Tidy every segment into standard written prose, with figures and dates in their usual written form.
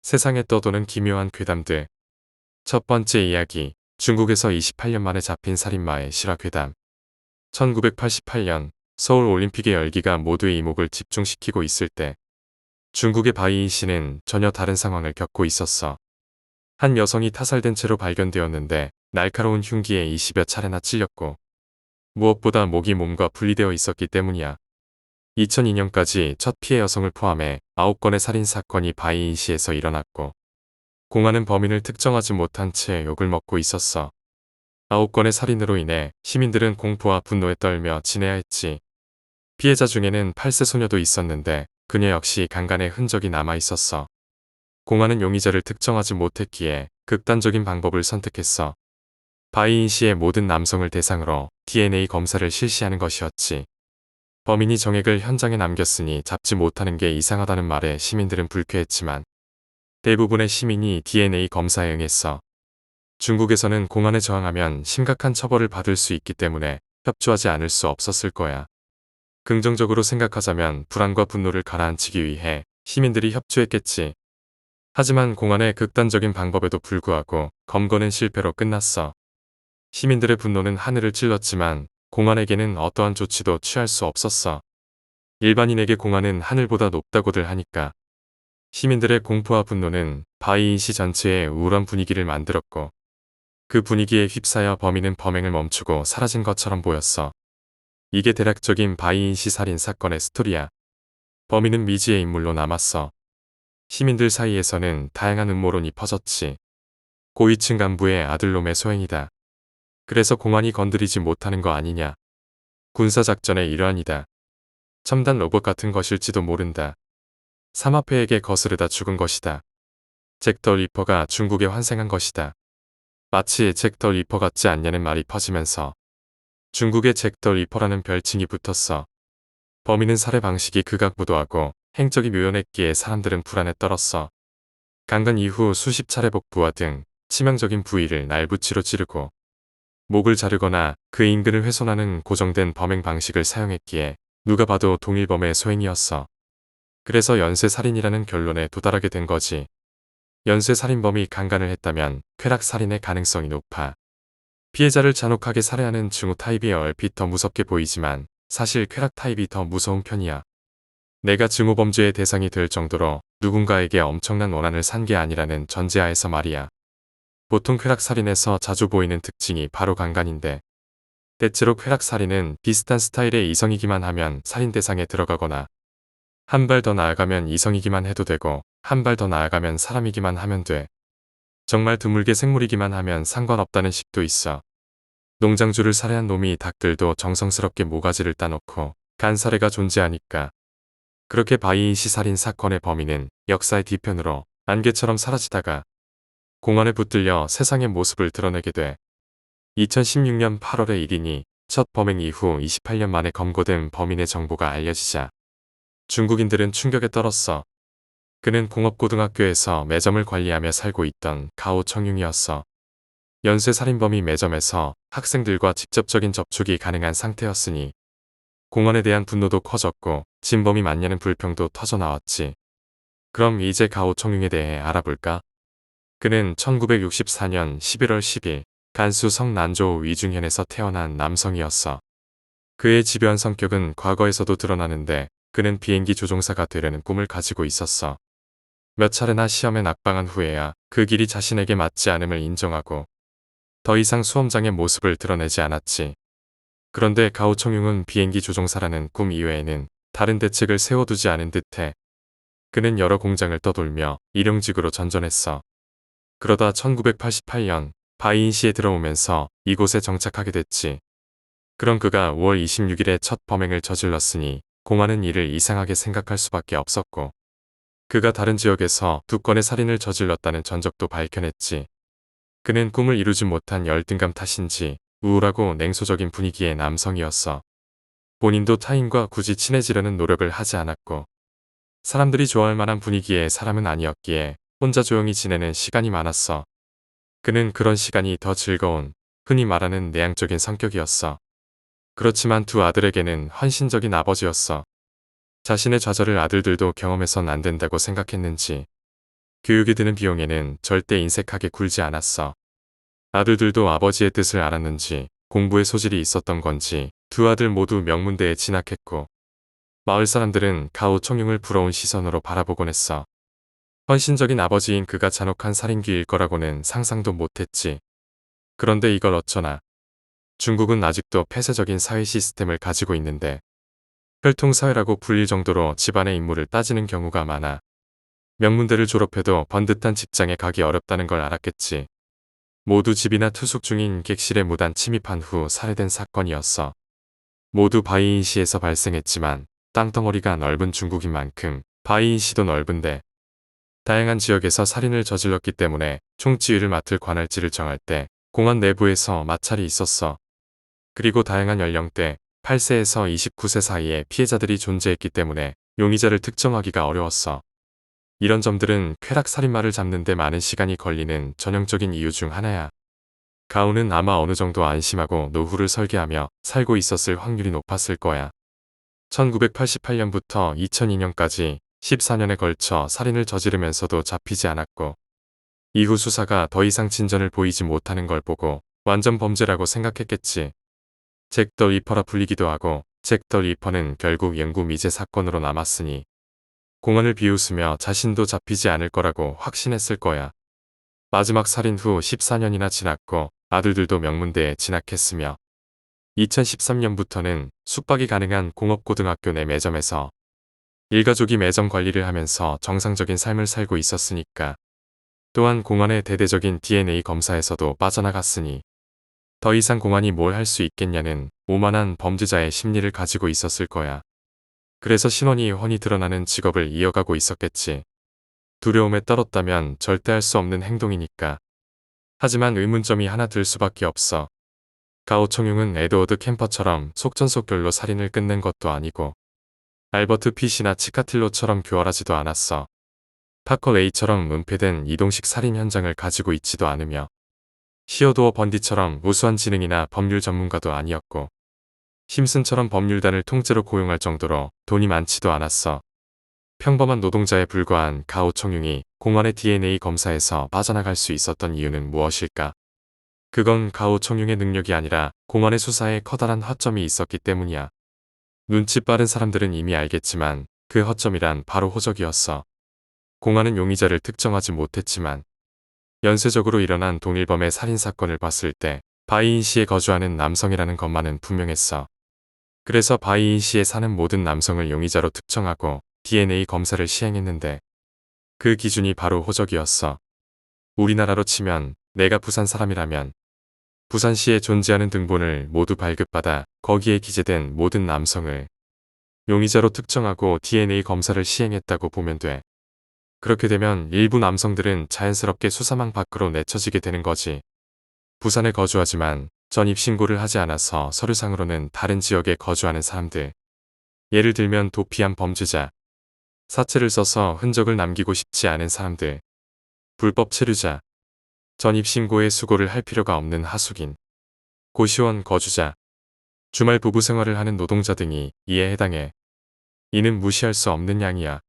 세상에 떠도는 기묘한 괴담들. 첫 번째 이야기. 중국에서 28년 만에 잡힌 살인마의 실화 괴담. 1988년 서울 올림픽의 열기가 모두의 이목을 집중시키고 있을 때 중국의 바이인 씨는 전혀 다른 상황을 겪고 있었어. 한 여성이 타살된 채로 발견되었는데 날카로운 흉기에 20여 차례나 찔렸고 무엇보다 목이 몸과 분리되어 있었기 때문이야. 2002년까지 첫 피해 여성을 포함해 9건의 살인사건이 바이인시에서 일어났고 공안은 범인을 특정하지 못한 채 욕을 먹고 있었어. 9건의 살인으로 인해 시민들은 공포와 분노에 떨며 지내야 했지. 피해자 중에는 8세 소녀도 있었는데 그녀 역시 강간의 흔적이 남아 있었어. 공안은 용의자를 특정하지 못했기에 극단적인 방법을 선택했어. 바이인시의 모든 남성을 대상으로 DNA 검사를 실시하는 것이었지. 범인이 정액을 현장에 남겼으니 잡지 못하는 게 이상하다는 말에 시민들은 불쾌했지만 대부분의 시민이 DNA 검사에 응했어. 중국에서는 공안에 저항하면 심각한 처벌을 받을 수 있기 때문에 협조하지 않을 수 없었을 거야. 긍정적으로 생각하자면 불안과 분노를 가라앉히기 위해 시민들이 협조했겠지. 하지만 공안의 극단적인 방법에도 불구하고 검거는 실패로 끝났어. 시민들의 분노는 하늘을 찔렀지만 공안에게는 어떠한 조치도 취할 수 없었어. 일반인에게 공안은 하늘보다 높다고들 하니까. 시민들의 공포와 분노는 바이인시 전체에 우울한 분위기를 만들었고 그 분위기에 휩싸여 범인은 범행을 멈추고 사라진 것처럼 보였어. 이게 대략적인 바이인시 살인 사건의 스토리야. 범인은 미지의 인물로 남았어. 시민들 사이에서는 다양한 음모론이 퍼졌지. 고위층 간부의 아들놈의 소행이다. 그래서 공안이 건드리지 못하는 거 아니냐. 군사작전의 일환이다. 첨단 로봇 같은 것일지도 모른다. 삼합회에게 거스르다 죽은 것이다. 잭 더 리퍼가 중국에 환생한 것이다. 마치 잭 더 리퍼 같지 않냐는 말이 퍼지면서 중국의 잭 더 리퍼라는 별칭이 붙었어. 범인은 살해 방식이 극악무도하고 행적이 묘연했기에 사람들은 불안에 떨었어. 강간 이후 수십 차례 복부와 등 치명적인 부위를 날붙이로 찌르고 목을 자르거나 그 인근을 훼손하는 고정된 범행 방식을 사용했기에 누가 봐도 동일범의 소행이었어. 그래서 연쇄살인이라는 결론에 도달하게 된 거지. 연쇄살인범이 강간을 했다면 쾌락살인의 가능성이 높아. 피해자를 잔혹하게 살해하는 증오 타입이 얼핏 더 무섭게 보이지만 사실 쾌락 타입이 더 무서운 편이야. 내가 증오범죄의 대상이 될 정도로 누군가에게 엄청난 원한을 산 게 아니라는 전제하에서 말이야. 보통 쾌락살인에서 자주 보이는 특징이 바로 강간인데 대체로 쾌락살인은 비슷한 스타일의 이성이기만 하면 살인 대상에 들어가거나 한 발 더 나아가면 이성이기만 해도 되고 한 발 더 나아가면 사람이기만 하면 돼. 정말 드물게 생물이기만 하면 상관없다는 식도 있어. 농장주를 살해한 놈이 닭들도 정성스럽게 모가지를 따놓고 간살해가 존재하니까. 그렇게 바이인시 살인 사건의 범인은 역사의 뒤편으로 안개처럼 사라지다가 공안에 붙들려 세상의 모습을 드러내게 돼. 2016년 8월의 일이니 첫 범행 이후 28년 만에 검거된 범인의 정보가 알려지자 중국인들은 충격에 떨었어. 그는 공업고등학교에서 매점을 관리하며 살고 있던 가오 청융이었어. 연쇄살인범이 매점에서 학생들과 직접적인 접촉이 가능한 상태였으니 공안에 대한 분노도 커졌고 진범이 맞냐는 불평도 터져나왔지. 그럼 이제 가오 청융에 대해 알아볼까? 그는 1964년 11월 10일 간수 성난조 위중현에서 태어난 남성이었어. 그의 집요한 성격은 과거에서도 드러나는데 그는 비행기 조종사가 되려는 꿈을 가지고 있었어. 몇 차례나 시험에 낙방한 후에야 그 길이 자신에게 맞지 않음을 인정하고 더 이상 수험장의 모습을 드러내지 않았지. 그런데 가오청융은 비행기 조종사라는 꿈 이외에는 다른 대책을 세워두지 않은 듯해. 그는 여러 공장을 떠돌며 일용직으로 전전했어. 그러다 1988년 바이인시에 들어오면서 이곳에 정착하게 됐지. 그런 그가 5월 26일에 첫 범행을 저질렀으니 공안은 이를 이상하게 생각할 수밖에 없었고 그가 다른 지역에서 2건의 살인을 저질렀다는 전적도 밝혀냈지. 그는 꿈을 이루지 못한 열등감 탓인지 우울하고 냉소적인 분위기의 남성이었어. 본인도 타인과 굳이 친해지려는 노력을 하지 않았고 사람들이 좋아할 만한 분위기의 사람은 아니었기에 혼자 조용히 지내는 시간이 많았어. 그는 그런 시간이 더 즐거운, 흔히 말하는 내향적인 성격이었어. 그렇지만 두 아들에게는 헌신적인 아버지였어. 자신의 좌절을 아들들도 경험해선 안 된다고 생각했는지 교육에 드는 비용에는 절대 인색하게 굴지 않았어. 아들들도 아버지의 뜻을 알았는지 공부에 소질이 있었던 건지 두 아들 모두 명문대에 진학했고 마을 사람들은 가오 청룡을 부러운 시선으로 바라보곤 했어. 헌신적인 아버지인 그가 잔혹한 살인귀일 거라고는 상상도 못했지. 그런데 이걸 어쩌나. 중국은 아직도 폐쇄적인 사회 시스템을 가지고 있는데 혈통사회라고 불릴 정도로 집안의 인물을 따지는 경우가 많아. 명문대를 졸업해도 번듯한 직장에 가기 어렵다는 걸 알았겠지. 모두 집이나 투숙 중인 객실에 무단 침입한 후 살해된 사건이었어. 모두 바이인시에서 발생했지만 땅덩어리가 넓은 중국인 만큼 바이인시도 넓은데 다양한 지역에서 살인을 저질렀기 때문에 총지휘를 맡을 관할지를 정할 때 공안 내부에서 마찰이 있었어. 그리고 다양한 연령대 8세에서 29세 사이에 피해자들이 존재했기 때문에 용의자를 특정하기가 어려웠어. 이런 점들은 쾌락 살인마를 잡는 데 많은 시간이 걸리는 전형적인 이유 중 하나야. 가오는 아마 어느 정도 안심하고 노후를 설계하며 살고 있었을 확률이 높았을 거야. 1988년부터 2002년까지 14년에 걸쳐 살인을 저지르면서도 잡히지 않았고 이후 수사가 더 이상 진전을 보이지 못하는 걸 보고 완전 범죄라고 생각했겠지. 잭 더 리퍼라 불리기도 하고 잭 더 리퍼는 결국 영구 미제 사건으로 남았으니 공안을 비웃으며 자신도 잡히지 않을 거라고 확신했을 거야. 마지막 살인 후 14년이나 지났고 아들들도 명문대에 진학했으며 2013년부터는 숙박이 가능한 공업고등학교 내 매점에서 일가족이 매점 관리를 하면서 정상적인 삶을 살고 있었으니까. 또한 공안의 대대적인 DNA 검사에서도 빠져나갔으니 더 이상 공안이 뭘 할 수 있겠냐는 오만한 범죄자의 심리를 가지고 있었을 거야. 그래서 신원이 훤히 드러나는 직업을 이어가고 있었겠지. 두려움에 떨었다면 절대 할 수 없는 행동이니까. 하지만 의문점이 하나 들 수밖에 없어. 가오 청룡은 에드워드 캠퍼처럼 속전속결로 살인을 끝낸 것도 아니고 알버트 핏이나 치카틸로처럼 교활하지도 않았어. 파커 레이처럼 은폐된 이동식 살인 현장을 가지고 있지도 않으며 히어도어 번디처럼 우수한 지능이나 법률 전문가도 아니었고 심슨처럼 법률단을 통째로 고용할 정도로 돈이 많지도 않았어. 평범한 노동자에 불과한 가오 청룡이 공안의 DNA 검사에서 빠져나갈 수 있었던 이유는 무엇일까? 그건 가오 청룡의 능력이 아니라 공안의 수사에 커다란 허점이 있었기 때문이야. 눈치 빠른 사람들은 이미 알겠지만 그 허점이란 바로 호적이었어. 공안은 용의자를 특정하지 못했지만 연쇄적으로 일어난 동일범의 살인사건을 봤을 때 바이인시에 거주하는 남성이라는 것만은 분명했어. 그래서 바이인시에 사는 모든 남성을 용의자로 특정하고 DNA 검사를 시행했는데 그 기준이 바로 호적이었어. 우리나라로 치면 내가 부산 사람이라면 부산시에 존재하는 등본을 모두 발급받아 거기에 기재된 모든 남성을 용의자로 특정하고 DNA 검사를 시행했다고 보면 돼. 그렇게 되면 일부 남성들은 자연스럽게 수사망 밖으로 내쳐지게 되는 거지. 부산에 거주하지만 전입신고를 하지 않아서 서류상으로는 다른 지역에 거주하는 사람들. 예를 들면 도피한 범죄자. 사체를 써서 흔적을 남기고 싶지 않은 사람들. 불법 체류자. 전입신고에 수고를 할 필요가 없는 하숙인. 고시원 거주자. 주말 부부 생활을 하는 노동자 등이 이에 해당해. 이는 무시할 수 없는 양이야.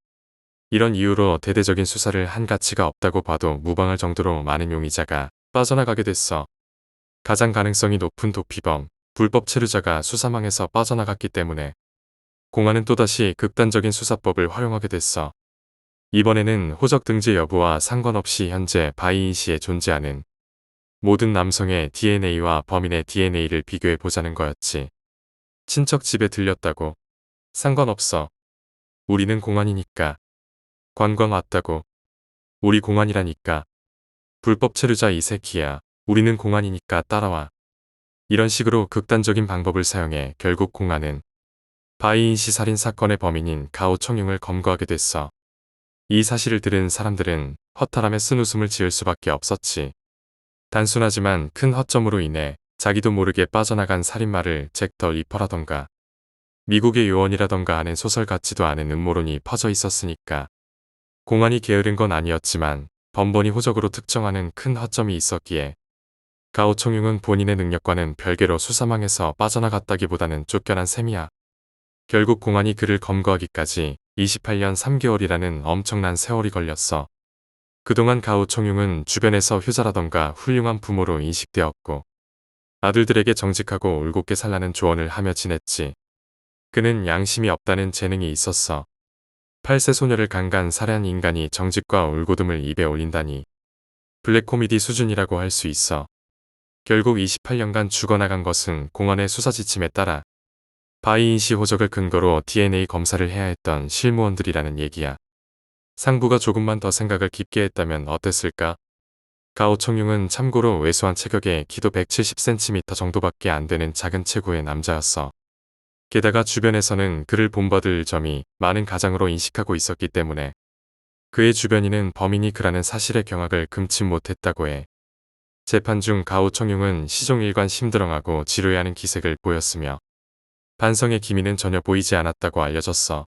이런 이유로 대대적인 수사를 한 가치가 없다고 봐도 무방할 정도로 많은 용의자가 빠져나가게 됐어. 가장 가능성이 높은 도피범, 불법 체류자가 수사망에서 빠져나갔기 때문에 공안은 또다시 극단적인 수사법을 활용하게 됐어. 이번에는 호적 등재 여부와 상관없이 현재 바이인시에 존재하는 모든 남성의 DNA와 범인의 DNA를 비교해 보자는 거였지. 친척 집에 들렸다고. 상관없어. 우리는 공안이니까. 관광 왔다고. 우리 공안이라니까. 불법 체류자 이 새끼야. 우리는 공안이니까 따라와. 이런 식으로 극단적인 방법을 사용해 결국 공안은 바이인시 살인 사건의 범인인 가오 청룡을 검거하게 됐어. 이 사실을 들은 사람들은 허탈함에 쓴웃음을 지을 수밖에 없었지. 단순하지만 큰 허점으로 인해 자기도 모르게 빠져나간 살인마를 잭 더 리퍼라던가 미국의 요원이라던가 하는 소설 같지도 않은 음모론이 퍼져 있었으니까. 공안이 게으른 건 아니었지만 번번이 호적으로 특정하는 큰 허점이 있었기에 가오 청룡은 본인의 능력과는 별개로 수사망에서 빠져나갔다기보다는 쫓겨난 셈이야. 결국 공안이 그를 검거하기까지 28년 3개월이라는 엄청난 세월이 걸렸어. 그동안 가오청룡은 주변에서 효자라던가 훌륭한 부모로 인식되었고 아들들에게 정직하고 올곧게 살라는 조언을 하며 지냈지. 그는 양심이 없다는 재능이 있었어. 8세 소녀를 강간 살해한 인간이 정직과 올곧음을 입에 올린다니. 블랙 코미디 수준이라고 할 수 있어. 결국 28년간 죽어나간 것은 공안의 수사 지침에 따라 바이인시 호적을 근거로 DNA 검사를 해야 했던 실무원들이라는 얘기야. 상부가 조금만 더 생각을 깊게 했다면 어땠을까? 가오청룡은 참고로 왜소한 체격에 키도 170cm 정도밖에 안 되는 작은 체구의 남자였어. 게다가 주변에서는 그를 본받을 점이 많은 가장으로 인식하고 있었기 때문에 그의 주변인은 범인이 그라는 사실의 경악을 금치 못했다고 해. 재판 중 가오청룡은 시종일관 심드렁하고 지루해하는 기색을 보였으며 반성의 기미는 전혀 보이지 않았다고 알려졌어.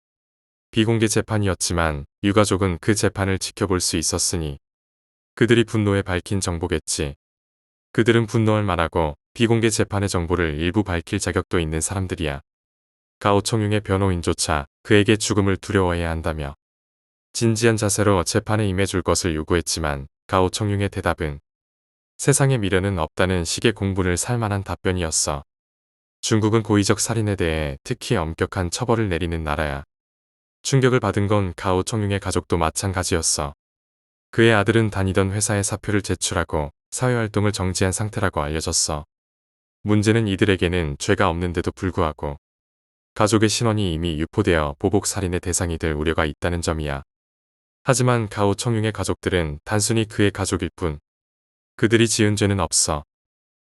비공개 재판이었지만 유가족은 그 재판을 지켜볼 수 있었으니 그들이 분노에 밝힌 정보겠지. 그들은 분노할 만하고 비공개 재판의 정보를 일부 밝힐 자격도 있는 사람들이야. 가오청룡의 변호인조차 그에게 죽음을 두려워해야 한다며 진지한 자세로 재판에 임해줄 것을 요구했지만 가오청룡의 대답은 세상에 미련은 없다는 식의 공분을 살 만한 답변이었어. 중국은 고의적 살인에 대해 특히 엄격한 처벌을 내리는 나라야. 충격을 받은 건 가오청룡의 가족도 마찬가지였어. 그의 아들은 다니던 회사에 사표를 제출하고 사회활동을 정지한 상태라고 알려졌어. 문제는 이들에게는 죄가 없는데도 불구하고 가족의 신원이 이미 유포되어 보복살인의 대상이 될 우려가 있다는 점이야. 하지만 가오청룡의 가족들은 단순히 그의 가족일 뿐 그들이 지은 죄는 없어.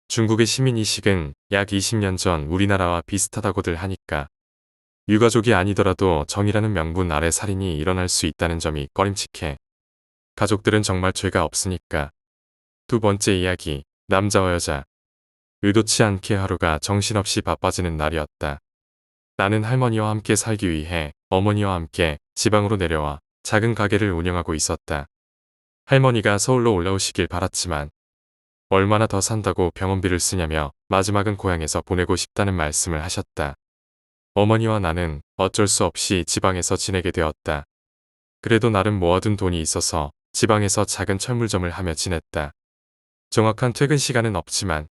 중국의 시민의식은 약 20년 전 우리나라와 비슷하다고들 하니까 유가족이 아니더라도 정의라는 명분 아래 살인이 일어날 수 있다는 점이 꺼림칙해. 가족들은 정말 죄가 없으니까. 두 번째 이야기, 남자와 여자. 의도치 않게 하루가 정신없이 바빠지는 날이었다. 나는 할머니와 함께 살기 위해 어머니와 함께 지방으로 내려와 작은 가게를 운영하고 있었다. 할머니가 서울로 올라오시길 바랐지만 얼마나 더 산다고 병원비를 쓰냐며 마지막은 고향에서 보내고 싶다는 말씀을 하셨다. 어머니와 나는 어쩔 수 없이 지방에서 지내게 되었다. 그래도 나름 모아둔 돈이 있어서 지방에서 작은 철물점을 하며 지냈다. 정확한 퇴근 시간은 없지만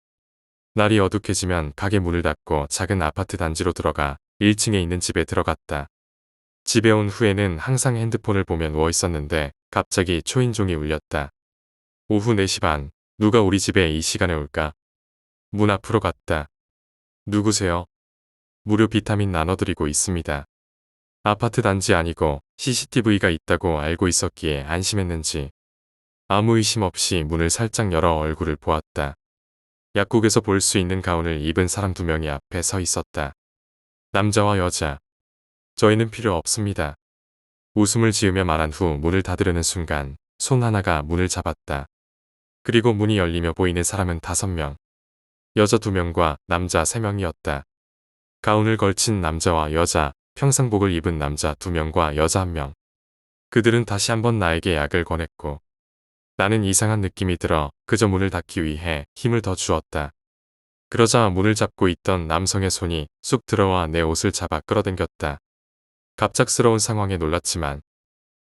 날이 어둑해지면 가게 문을 닫고 작은 아파트 단지로 들어가 1층에 있는 집에 들어갔다. 집에 온 후에는 항상 핸드폰을 보며 누워 있었는데 갑자기 초인종이 울렸다. 오후 4시 반. 누가 우리 집에 이 시간에 올까? 문 앞으로 갔다. 누구세요? 무료 비타민 나눠드리고 있습니다. 아파트 단지 아니고 CCTV가 있다고 알고 있었기에 안심했는지 아무 의심 없이 문을 살짝 열어 얼굴을 보았다. 약국에서 볼 수 있는 가운을 입은 사람 2명이 앞에 서 있었다. 남자와 여자. 저희는 필요 없습니다. 웃음을 지으며 말한 후 문을 닫으려는 순간 손 하나가 문을 잡았다. 그리고 문이 열리며 보이는 사람은 5명. 여자 2명과 남자 3명이었다. 가운을 걸친 남자와 여자, 평상복을 입은 남자 2명과 여자 1명. 그들은 다시 한번 나에게 약을 권했고 나는 이상한 느낌이 들어 그저 문을 닫기 위해 힘을 더 주었다. 그러자 문을 잡고 있던 남성의 손이 쑥 들어와 내 옷을 잡아 끌어당겼다. 갑작스러운 상황에 놀랐지만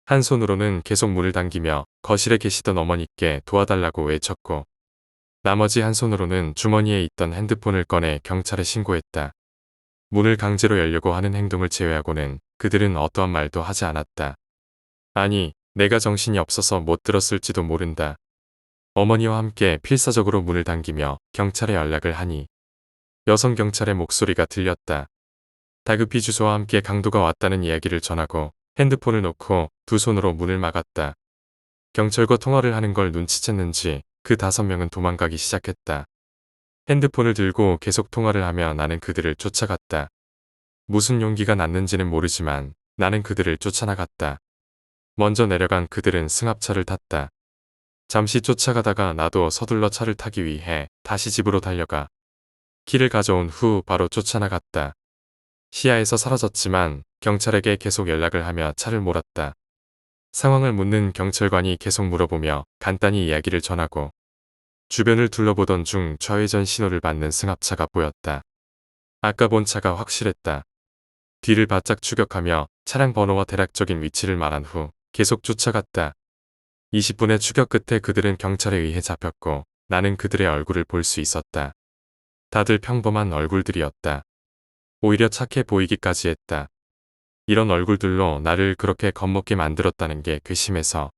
한 손으로는 계속 문을 당기며 거실에 계시던 어머니께 도와달라고 외쳤고 나머지 한 손으로는 주머니에 있던 핸드폰을 꺼내 경찰에 신고했다. 문을 강제로 열려고 하는 행동을 제외하고는 그들은 어떠한 말도 하지 않았다. 아니, 내가 정신이 없어서 못 들었을지도 모른다. 어머니와 함께 필사적으로 문을 당기며 경찰에 연락을 하니 여성 경찰의 목소리가 들렸다. 다급히 주소와 함께 강도가 왔다는 이야기를 전하고 핸드폰을 놓고 두 손으로 문을 막았다. 경찰과 통화를 하는 걸 눈치챘는지 그 5명은 도망가기 시작했다. 핸드폰을 들고 계속 통화를 하며 나는 그들을 쫓아갔다. 무슨 용기가 났는지는 모르지만 나는 그들을 쫓아나갔다. 먼저 내려간 그들은 승합차를 탔다. 잠시 쫓아가다가 나도 서둘러 차를 타기 위해 다시 집으로 달려가 키를 가져온 후 바로 쫓아나갔다. 시야에서 사라졌지만 경찰에게 계속 연락을 하며 차를 몰았다. 상황을 묻는 경찰관이 계속 물어보며 간단히 이야기를 전하고 주변을 둘러보던 중 좌회전 신호를 받는 승합차가 보였다. 아까 본 차가 확실했다. 뒤를 바짝 추격하며 차량 번호와 대략적인 위치를 말한 후 계속 쫓아갔다. 20분의 추격 끝에 그들은 경찰에 의해 잡혔고 나는 그들의 얼굴을 볼 수 있었다. 다들 평범한 얼굴들이었다. 오히려 착해 보이기까지 했다. 이런 얼굴들로 나를 그렇게 겁먹게 만들었다는 게 괘씸해서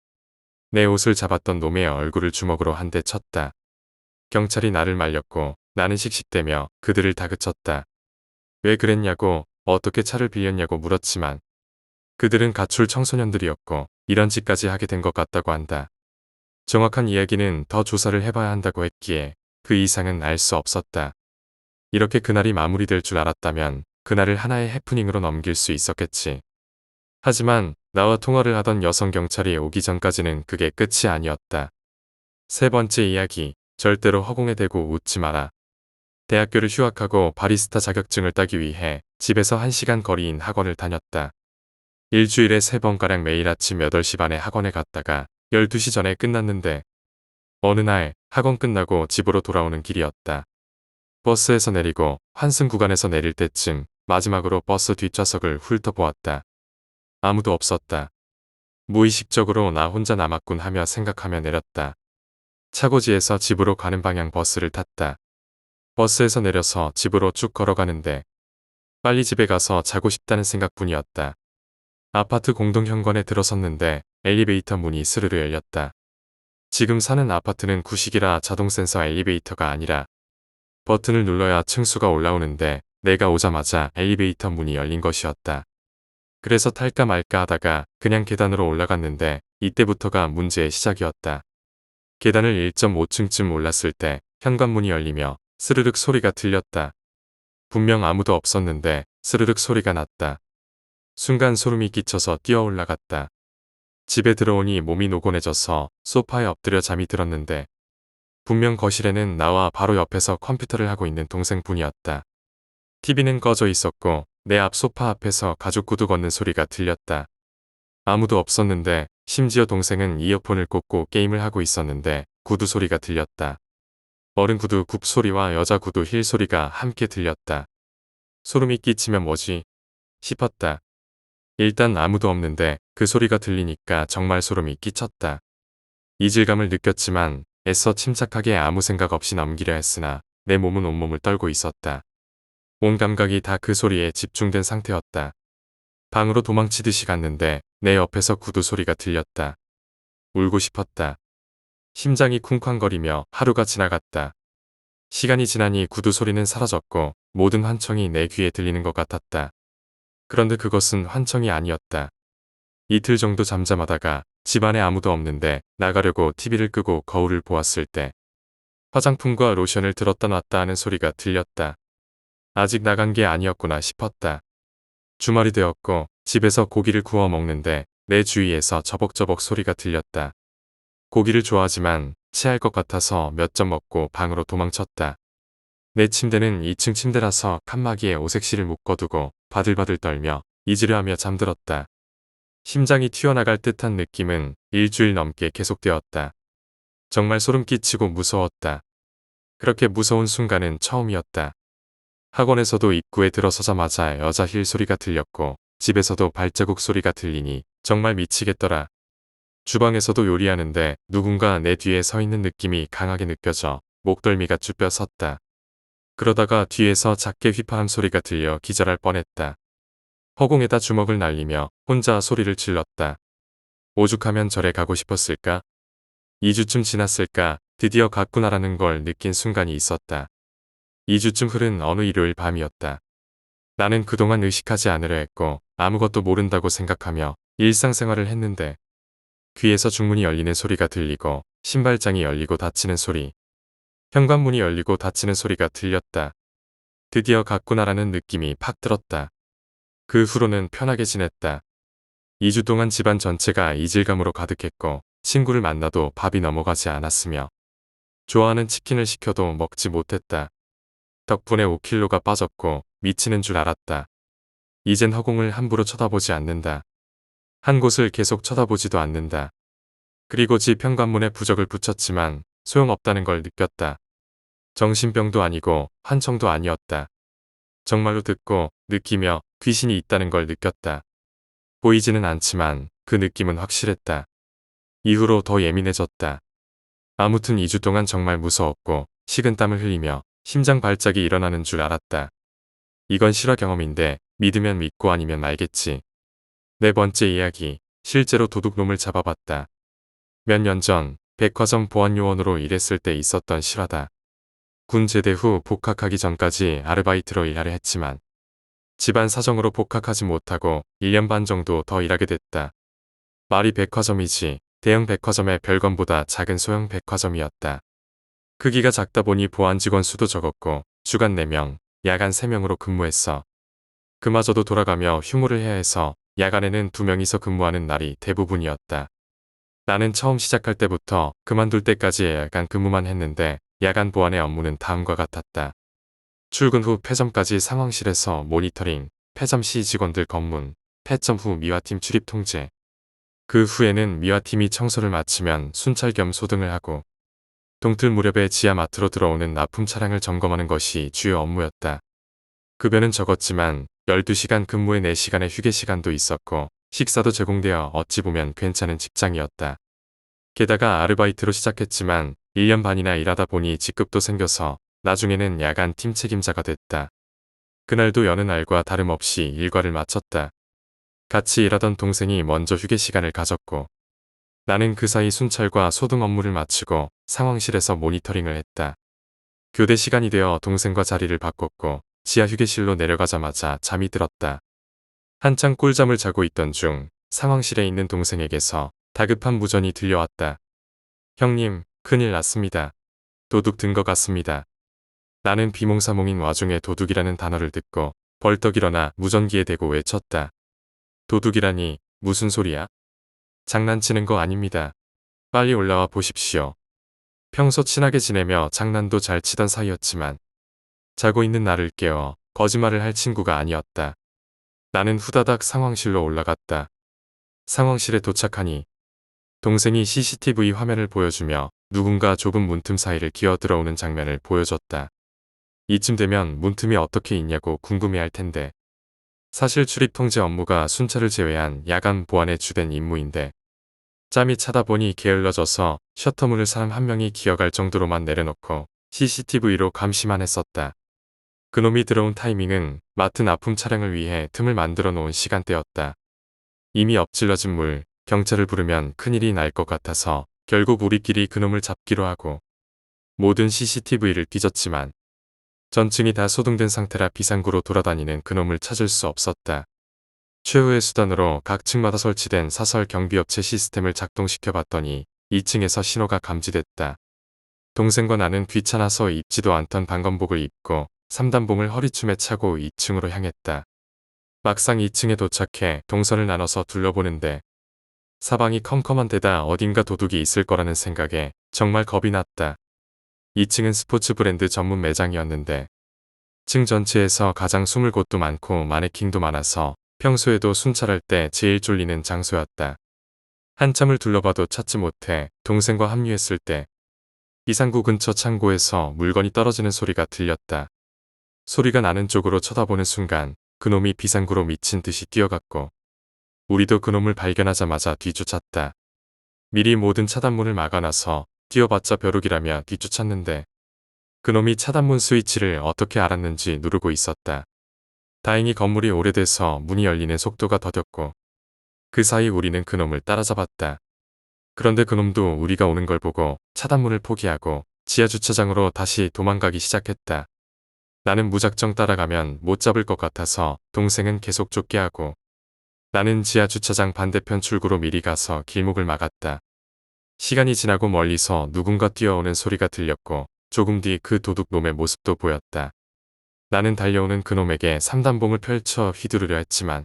내 옷을 잡았던 놈의 얼굴을 주먹으로 한 대 쳤다. 경찰이 나를 말렸고 나는 씩씩대며 그들을 다그쳤다. 왜 그랬냐고, 어떻게 차를 빌렸냐고 물었지만 그들은 가출 청소년들이었고 이런 짓까지 하게 된 것 같다고 한다. 정확한 이야기는 더 조사를 해봐야 한다고 했기에 그 이상은 알 수 없었다. 이렇게 그날이 마무리될 줄 알았다면 그날을 하나의 해프닝으로 넘길 수 있었겠지. 하지만 나와 통화를 하던 여성 경찰이 오기 전까지는 그게 끝이 아니었다. 세 번째 이야기, 절대로 허공에 대고 웃지 마라. 대학교를 휴학하고 바리스타 자격증을 따기 위해 집에서 1시간 거리인 학원을 다녔다. 일주일에 3번가량 매일 아침 8시 반에 학원에 갔다가 12시 전에 끝났는데 어느 날 학원 끝나고 집으로 돌아오는 길이었다. 버스에서 내리고 환승 구간에서 내릴 때쯤 마지막으로 버스 뒷좌석을 훑어보았다. 아무도 없었다. 무의식적으로 나 혼자 남았군 하며 생각하며 내렸다. 차고지에서 집으로 가는 방향 버스를 탔다. 버스에서 내려서 집으로 쭉 걸어가는데 빨리 집에 가서 자고 싶다는 생각뿐이었다. 아파트 공동현관에 들어섰는데 엘리베이터 문이 스르르 열렸다. 지금 사는 아파트는 구식이라 자동 센서 엘리베이터가 아니라 버튼을 눌러야 층수가 올라오는데 내가 오자마자 엘리베이터 문이 열린 것이었다. 그래서 탈까 말까 하다가 그냥 계단으로 올라갔는데 이때부터가 문제의 시작이었다. 계단을 1.5층쯤 올랐을 때 현관문이 열리며 스르륵 소리가 들렸다. 분명 아무도 없었는데 스르륵 소리가 났다. 순간 소름이 끼쳐서 뛰어 올라갔다. 집에 들어오니 몸이 노곤해져서 소파에 엎드려 잠이 들었는데 분명 거실에는 나와 바로 옆에서 컴퓨터를 하고 있는 동생뿐이었다. TV는 꺼져 있었고 내 앞 소파 앞에서 가죽 구두 걷는 소리가 들렸다. 아무도 없었는데 심지어 동생은 이어폰을 꽂고 게임을 하고 있었는데 구두 소리가 들렸다. 어른 구두 굽 소리와 여자 구두 힐 소리가 함께 들렸다. 소름이 끼치면 뭐지? 싶었다. 일단 아무도 없는데 그 소리가 들리니까 정말 소름이 끼쳤다. 이질감을 느꼈지만 애써 침착하게 아무 생각 없이 넘기려 했으나 내 몸은 온몸을 떨고 있었다. 온 감각이 다 그 소리에 집중된 상태였다. 방으로 도망치듯이 갔는데 내 옆에서 구두 소리가 들렸다. 울고 싶었다. 심장이 쿵쾅거리며 하루가 지나갔다. 시간이 지나니 구두 소리는 사라졌고 모든 환청이 내 귀에 들리는 것 같았다. 그런데 그것은 환청이 아니었다. 이틀 정도 잠잠하다가 집안에 아무도 없는데 나가려고 TV를 끄고 거울을 보았을 때 화장품과 로션을 들었다 놨다 하는 소리가 들렸다. 아직 나간 게 아니었구나 싶었다. 주말이 되었고 집에서 고기를 구워 먹는데 내 주위에서 저벅저벅 소리가 들렸다. 고기를 좋아하지만 체할 것 같아서 몇 점 먹고 방으로 도망쳤다. 내 침대는 2층 침대라서 칸막이에 오색실을 묶어두고 바들바들 떨며 잊으려 하며 잠들었다. 심장이 튀어나갈 듯한 느낌은 일주일 넘게 계속되었다. 정말 소름 끼치고 무서웠다. 그렇게 무서운 순간은 처음이었다. 학원에서도 입구에 들어서자마자 여자 힐 소리가 들렸고 집에서도 발자국 소리가 들리니 정말 미치겠더라. 주방에서도 요리하는데 누군가 내 뒤에 서 있는 느낌이 강하게 느껴져 목덜미가 쭈뼛 섰다. 그러다가 뒤에서 작게 휘파람 소리가 들려 기절할 뻔했다. 허공에다 주먹을 날리며 혼자 소리를 질렀다. 오죽하면 절에 가고 싶었을까? 2주쯤 지났을까 드디어 갔구나라는 걸 느낀 순간이 있었다. 2주쯤 흐른 어느 일요일 밤이었다. 나는 그동안 의식하지 않으려 했고 아무것도 모른다고 생각하며 일상생활을 했는데 귀에서 중문이 열리는 소리가 들리고 신발장이 열리고 닫히는 소리, 현관문이 열리고 닫히는 소리가 들렸다. 드디어 갔구나라는 느낌이 팍 들었다. 그 후로는 편하게 지냈다. 2주 동안 집안 전체가 이질감으로 가득했고 친구를 만나도 밥이 넘어가지 않았으며 좋아하는 치킨을 시켜도 먹지 못했다. 덕분에 5kg가 빠졌고 미치는 줄 알았다. 이젠 허공을 함부로 쳐다보지 않는다. 한 곳을 계속 쳐다보지도 않는다. 그리고 집 현관문에 부적을 붙였지만 소용없다는 걸 느꼈다. 정신병도 아니고 환청도 아니었다. 정말로 듣고 느끼며 귀신이 있다는 걸 느꼈다. 보이지는 않지만 그 느낌은 확실했다. 이후로 더 예민해졌다. 아무튼 2주 동안 정말 무서웠고 식은땀을 흘리며 심장 발작이 일어나는 줄 알았다. 이건 실화 경험인데 믿으면 믿고 아니면 말겠지. 네 번째 이야기. 실제로 도둑놈을 잡아봤다. 몇 년 전 백화점 보안요원으로 일했을 때 있었던 실화다. 군 제대 후 복학하기 전까지 아르바이트로 일하려 했지만 집안 사정으로 복학하지 못하고 1년 반 정도 더 일하게 됐다. 말이 백화점이지 대형 백화점의 별건보다 작은 소형 백화점이었다. 크기가 작다 보니 보안 직원 수도 적었고 주간 4명, 야간 3명으로 근무했어. 그마저도 돌아가며 휴무를 해야 해서 야간에는 2명이서 근무하는 날이 대부분이었다. 나는 처음 시작할 때부터 그만둘 때까지 야간 근무만 했는데 야간 보안의 업무는 다음과 같았다. 출근 후 폐점까지 상황실에서 모니터링, 폐점 시 직원들 검문, 폐점 후 미화팀 출입 통제. 그 후에는 미화팀이 청소를 마치면 순찰 겸 소등을 하고 동틀 무렵에 지하 마트로 들어오는 납품 차량을 점검하는 것이 주요 업무였다. 급여는 적었지만 12시간 근무에 4시간의 휴게 시간도 있었고 식사도 제공되어 어찌 보면 괜찮은 직장이었다. 게다가 아르바이트로 시작했지만 1년 반이나 일하다 보니 직급도 생겨서 나중에는 야간 팀 책임자가 됐다. 그날도 여느 날과 다름없이 일과를 마쳤다. 같이 일하던 동생이 먼저 휴게 시간을 가졌고 나는 그 사이 순찰과 소등 업무를 마치고 상황실에서 모니터링을 했다. 교대 시간이 되어 동생과 자리를 바꿨고 지하 휴게실로 내려가자마자 잠이 들었다. 한창 꿀잠을 자고 있던 중 상황실에 있는 동생에게서 다급한 무전이 들려왔다. 형님, 큰일 났습니다. 도둑 든 것 같습니다. 나는 비몽사몽인 와중에 도둑이라는 단어를 듣고 벌떡 일어나 무전기에 대고 외쳤다. 도둑이라니 무슨 소리야? 장난치는 거 아닙니다. 빨리 올라와 보십시오. 평소 친하게 지내며 장난도 잘 치던 사이였지만 자고 있는 나를 깨워 거짓말을 할 친구가 아니었다. 나는 후다닥 상황실로 올라갔다. 상황실에 도착하니 동생이 CCTV 화면을 보여주며 누군가 좁은 문틈 사이를 기어 들어오는 장면을 보여줬다. 이쯤 되면 문틈이 어떻게 있냐고 궁금해할 텐데 사실 출입 통제 업무가 순찰을 제외한 야간 보안의 주된 임무인데 짬이 차다 보니 게을러져서 셔터문을 사람 한 명이 기어갈 정도로만 내려놓고 CCTV로 감시만 했었다. 그놈이 들어온 타이밍은 마트 납품 차량을 위해 틈을 만들어 놓은 시간대였다. 이미 엎질러진 물, 경찰을 부르면 큰일이 날 것 같아서 결국 우리끼리 그놈을 잡기로 하고 모든 CCTV를 뒤졌지만 전층이 다 소등된 상태라 비상구로 돌아다니는 그놈을 찾을 수 없었다. 최후의 수단으로 각 층마다 설치된 사설 경비업체 시스템을 작동시켜 봤더니 2층에서 신호가 감지됐다. 동생과 나는 귀찮아서 입지도 않던 방검복을 입고 3단봉을 허리춤에 차고 2층으로 향했다. 막상 2층에 도착해 동선을 나눠서 둘러보는데 사방이 컴컴한 데다 어딘가 도둑이 있을 거라는 생각에 정말 겁이 났다. 2층은 스포츠 브랜드 전문 매장이었는데 층 전체에서 가장 숨을 곳도 많고 마네킹도 많아서 평소에도 순찰할 때 제일 쫄리는 장소였다. 한참을 둘러봐도 찾지 못해 동생과 합류했을 때 비상구 근처 창고에서 물건이 떨어지는 소리가 들렸다. 소리가 나는 쪽으로 쳐다보는 순간 그놈이 비상구로 미친 듯이 뛰어갔고 우리도 그놈을 발견하자마자 뒤쫓았다. 미리 모든 차단문을 막아놔서 뛰어봤자 벼룩이라며 뒤쫓았는데 그놈이 차단문 스위치를 어떻게 알았는지 누르고 있었다. 다행히 건물이 오래돼서 문이 열리는 속도가 더뎠고 그 사이 우리는 그놈을 따라잡았다. 그런데 그놈도 우리가 오는 걸 보고 차단문을 포기하고 지하주차장으로 다시 도망가기 시작했다. 나는 무작정 따라가면 못 잡을 것 같아서 동생은 계속 쫓게 하고 나는 지하주차장 반대편 출구로 미리 가서 길목을 막았다. 시간이 지나고 멀리서 누군가 뛰어오는 소리가 들렸고 조금 뒤 그 도둑놈의 모습도 보였다. 나는 달려오는 그놈에게 3단봉을 펼쳐 휘두르려 했지만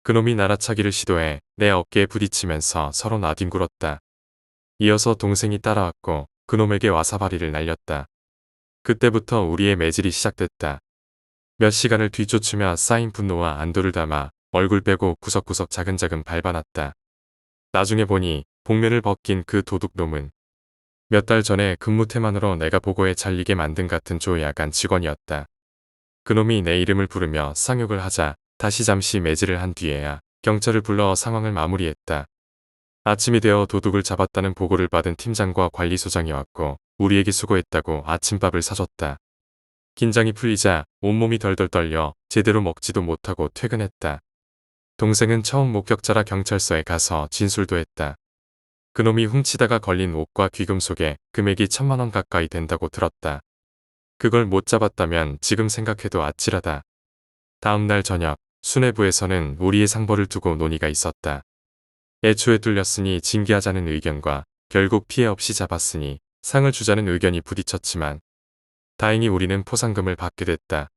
그놈이 날아차기를 시도해 내 어깨에 부딪히면서 서로 나뒹굴었다. 이어서 동생이 따라왔고 그놈에게 와사바리를 날렸다. 그때부터 우리의 매질이 시작됐다. 몇 시간을 뒤쫓으며 쌓인 분노와 안도를 담아 얼굴 빼고 구석구석 자근자근 밟아놨다. 나중에 보니 복면을 벗긴 그 도둑놈은 몇 달 전에 근무 태만으로 내가 보고에 잘리게 만든 같은 조야간 직원이었다. 그놈이 내 이름을 부르며 쌍욕을 하자 다시 잠시 매질을 한 뒤에야 경찰을 불러 상황을 마무리했다. 아침이 되어 도둑을 잡았다는 보고를 받은 팀장과 관리소장이 왔고 우리에게 수고했다고 아침밥을 사줬다. 긴장이 풀리자 온몸이 덜덜 떨려 제대로 먹지도 못하고 퇴근했다. 동생은 처음 목격자라 경찰서에 가서 진술도 했다. 그놈이 훔치다가 걸린 옷과 귀금속에 금액이 1,000만 원 가까이 된다고 들었다. 그걸 못 잡았다면 지금 생각해도 아찔하다. 다음 날 저녁 수뇌부에서는 우리의 상벌을 두고 논의가 있었다. 애초에 뚫렸으니 징계하자는 의견과 결국 피해 없이 잡았으니 상을 주자는 의견이 부딪혔지만 다행히 우리는 포상금을 받게 됐다.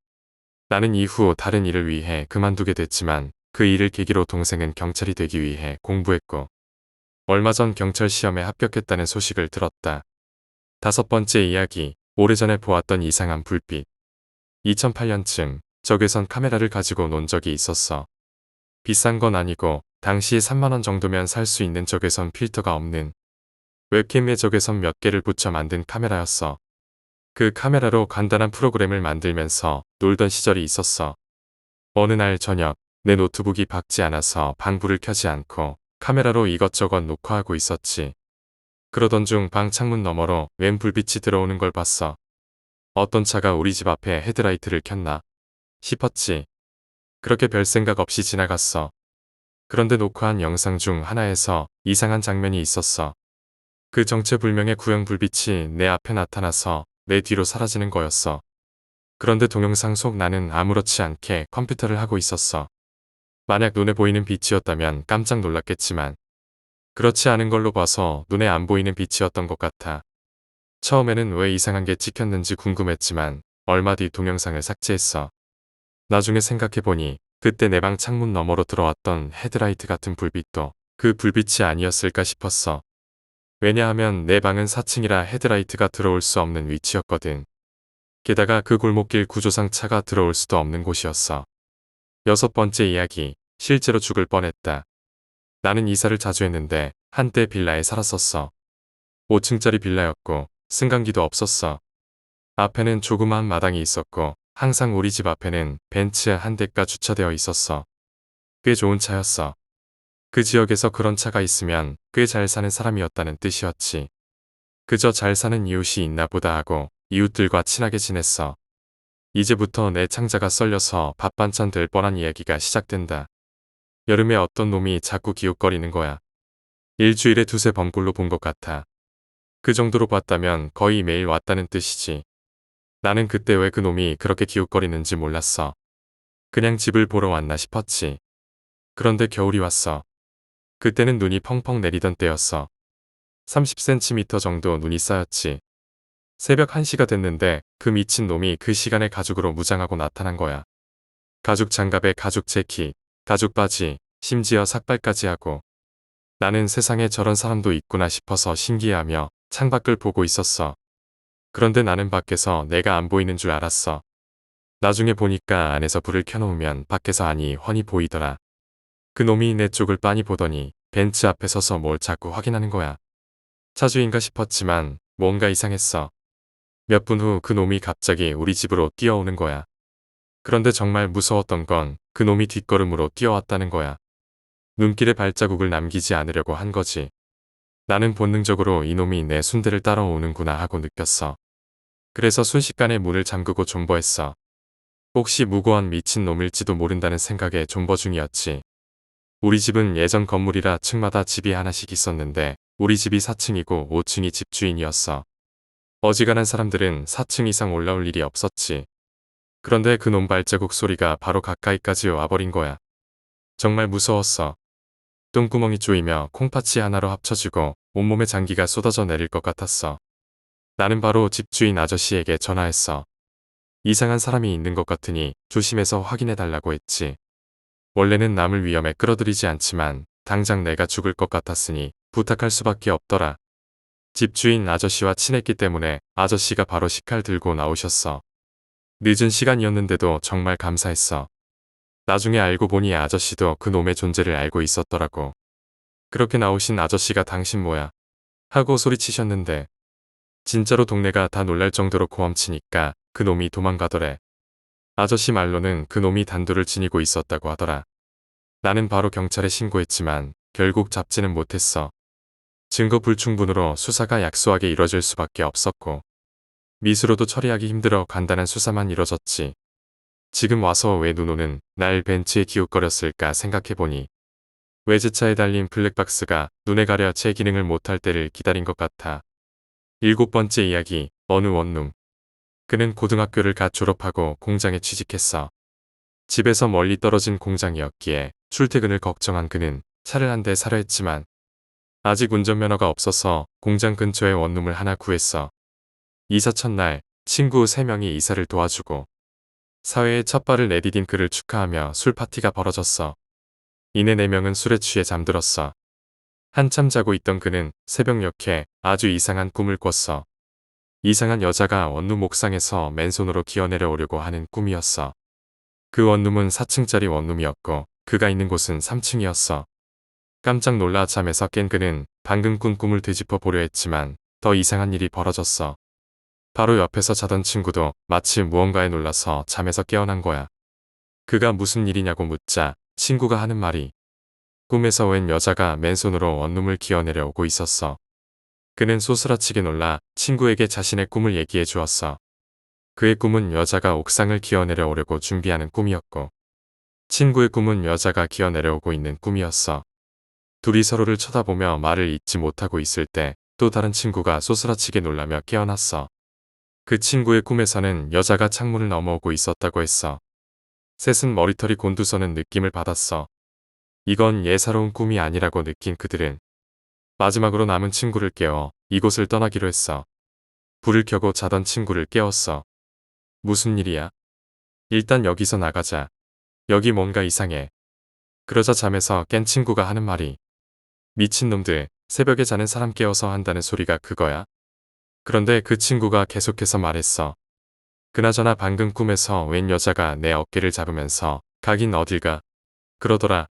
나는 이후 다른 일을 위해 그만두게 됐지만 그 일을 계기로 동생은 경찰이 되기 위해 공부했고 얼마 전 경찰 시험에 합격했다는 소식을 들었다. 5번째 이야기, 오래전에 보았던 이상한 불빛. 2008년쯤 적외선 카메라를 가지고 논 적이 있었어. 비싼 건 아니고 당시에 3만 원 정도면 살 수 있는 적외선 필터가 없는 웹캠에 적외선 몇 개를 붙여 만든 카메라였어. 그 카메라로 간단한 프로그램을 만들면서 놀던 시절이 있었어. 어느 날 저녁 내 노트북이 밝지 않아서 방불을 켜지 않고 카메라로 이것저것 녹화하고 있었지. 그러던 중 방 창문 너머로 웬 불빛이 들어오는 걸 봤어. 어떤 차가 우리 집 앞에 헤드라이트를 켰나 싶었지. 그렇게 별 생각 없이 지나갔어. 그런데 녹화한 영상 중 하나에서 이상한 장면이 있었어. 그 정체불명의 구형 불빛이 내 앞에 나타나서 내 뒤로 사라지는 거였어. 그런데 동영상 속 나는 아무렇지 않게 컴퓨터를 하고 있었어. 만약 눈에 보이는 빛이었다면 깜짝 놀랐겠지만 그렇지 않은 걸로 봐서 눈에 안 보이는 빛이었던 것 같아. 처음에는 왜 이상한 게 찍혔는지 궁금했지만 얼마 뒤 동영상을 삭제했어. 나중에 생각해보니 그때 내 방 창문 너머로 들어왔던 헤드라이트 같은 불빛도 그 불빛이 아니었을까 싶었어. 왜냐하면 내 방은 4층이라 헤드라이트가 들어올 수 없는 위치였거든. 게다가 그 골목길 구조상 차가 들어올 수도 없는 곳이었어. 6번째 이야기, 실제로 죽을 뻔했다. 나는 이사를 자주 했는데 한때 빌라에 살았었어. 5층짜리 빌라였고 승강기도 없었어. 앞에는 조그마한 마당이 있었고 항상 우리 집 앞에는 벤츠 한 대가 주차되어 있었어. 꽤 좋은 차였어. 그 지역에서 그런 차가 있으면 꽤 잘 사는 사람이었다는 뜻이었지. 그저 잘 사는 이웃이 있나 보다 하고 이웃들과 친하게 지냈어. 이제부터 내 창자가 썰려서 밥 반찬 될 뻔한 이야기가 시작된다. 여름에 어떤 놈이 자꾸 기웃거리는 거야. 일주일에 2~3번 꼴로 본 것 같아. 그 정도로 봤다면 거의 매일 왔다는 뜻이지. 나는 그때 왜 그 놈이 그렇게 기웃거리는지 몰랐어. 그냥 집을 보러 왔나 싶었지. 그런데 겨울이 왔어. 그때는 눈이 펑펑 내리던 때였어. 30cm 정도 눈이 쌓였지. 새벽 1시가 됐는데 그 미친 놈이 그 시간에 가죽으로 무장하고 나타난 거야. 가죽 장갑에 가죽 재킷, 가죽 바지, 심지어 삭발까지 하고. 나는 세상에 저런 사람도 있구나 싶어서 신기해하며 창밖을 보고 있었어. 그런데 나는 밖에서 내가 안 보이는 줄 알았어. 나중에 보니까 안에서 불을 켜놓으면 밖에서 안이 훤히 보이더라. 그 놈이 내 쪽을 빤히 보더니 벤츠 앞에 서서 뭘 자꾸 확인하는 거야. 차주인가 싶었지만 뭔가 이상했어. 몇 분 후 그 놈이 갑자기 우리 집으로 뛰어오는 거야. 그런데 정말 무서웠던 건 그 놈이 뒷걸음으로 뛰어왔다는 거야. 눈길에 발자국을 남기지 않으려고 한 거지. 나는 본능적으로 이놈이 내 순대를 따라오는구나 하고 느꼈어. 그래서 순식간에 문을 잠그고 존버했어. 혹시 무고한 미친 놈일지도 모른다는 생각에 존버 중이었지. 우리 집은 예전 건물이라 층마다 집이 하나씩 있었는데 우리 집이 4층이고 5층이 집주인이었어. 어지간한 사람들은 4층 이상 올라올 일이 없었지. 그런데 그 놈 발자국 소리가 바로 가까이까지 와버린 거야. 정말 무서웠어. 똥구멍이 쪼이며 콩팥이 하나로 합쳐지고 온몸에 장기가 쏟아져 내릴 것 같았어. 나는 바로 집주인 아저씨에게 전화했어. 이상한 사람이 있는 것 같으니 조심해서 확인해달라고 했지. 원래는 남을 위험에 끌어들이지 않지만 당장 내가 죽을 것 같았으니 부탁할 수밖에 없더라. 집주인 아저씨와 친했기 때문에 아저씨가 바로 식칼 들고 나오셨어. 늦은 시간이었는데도 정말 감사했어. 나중에 알고 보니 아저씨도 그 놈의 존재를 알고 있었더라고. 그렇게 나오신 아저씨가 당신 뭐야? 하고 소리치셨는데 진짜로 동네가 다 놀랄 정도로 고함치니까 그 놈이 도망가더래. 아저씨 말로는 그 놈이 단도를 지니고 있었다고 하더라. 나는 바로 경찰에 신고했지만 결국 잡지는 못했어. 증거 불충분으로 수사가 약소하게 이뤄질 수밖에 없었고 미수로도 처리하기 힘들어 간단한 수사만 이뤄졌지. 지금 와서 왜 눈오는 날 벤치에 기웃거렸을까 생각해보니 외제차에 달린 블랙박스가 눈에 가려 제 기능을 못할 때를 기다린 것 같아. 7번째 이야기. 어느 원룸. 그는 고등학교를 갓 졸업하고 공장에 취직했어. 집에서 멀리 떨어진 공장이었기에 출퇴근을 걱정한 그는 차를 한 대 사려 했지만 아직 운전면허가 없어서 공장 근처에 원룸을 하나 구했어. 이사 첫날 친구 3명이 이사를 도와주고 사회에 첫 발을 내디딘 그를 축하하며 술 파티가 벌어졌어. 이내 4명은 술에 취해 잠들었어. 한참 자고 있던 그는 새벽녘에 아주 이상한 꿈을 꿨어. 이상한 여자가 원룸 옥상에서 맨손으로 기어내려 오려고 하는 꿈이었어. 그 원룸은 4층짜리 원룸이었고 그가 있는 곳은 3층이었어. 깜짝 놀라 잠에서 깬 그는 방금 꾼 꿈을 되짚어 보려 했지만 더 이상한 일이 벌어졌어. 바로 옆에서 자던 친구도 마치 무언가에 놀라서 잠에서 깨어난 거야. 그가 무슨 일이냐고 묻자 친구가 하는 말이 꿈에서 웬 여자가 맨손으로 원룸을 기어내려 오고 있었어. 그는 소스라치게 놀라 친구에게 자신의 꿈을 얘기해 주었어. 그의 꿈은 여자가 옥상을 기어내려 오려고 준비하는 꿈이었고 친구의 꿈은 여자가 기어내려오고 있는 꿈이었어. 둘이 서로를 쳐다보며 말을 잇지 못하고 있을 때 또 다른 친구가 소스라치게 놀라며 깨어났어. 그 친구의 꿈에서는 여자가 창문을 넘어오고 있었다고 했어. 셋은 머리털이 곤두서는 느낌을 받았어. 이건 예사로운 꿈이 아니라고 느낀 그들은 마지막으로 남은 친구를 깨워 이곳을 떠나기로 했어. 불을 켜고 자던 친구를 깨웠어. 무슨 일이야? 일단 여기서 나가자. 여기 뭔가 이상해. 그러자 잠에서 깬 친구가 하는 말이 미친놈들, 새벽에 자는 사람 깨워서 한다는 소리가 그거야? 그런데 그 친구가 계속해서 말했어. 그나저나 방금 꿈에서 웬 여자가 내 어깨를 잡으면서 가긴 어딜 가? 그러더라.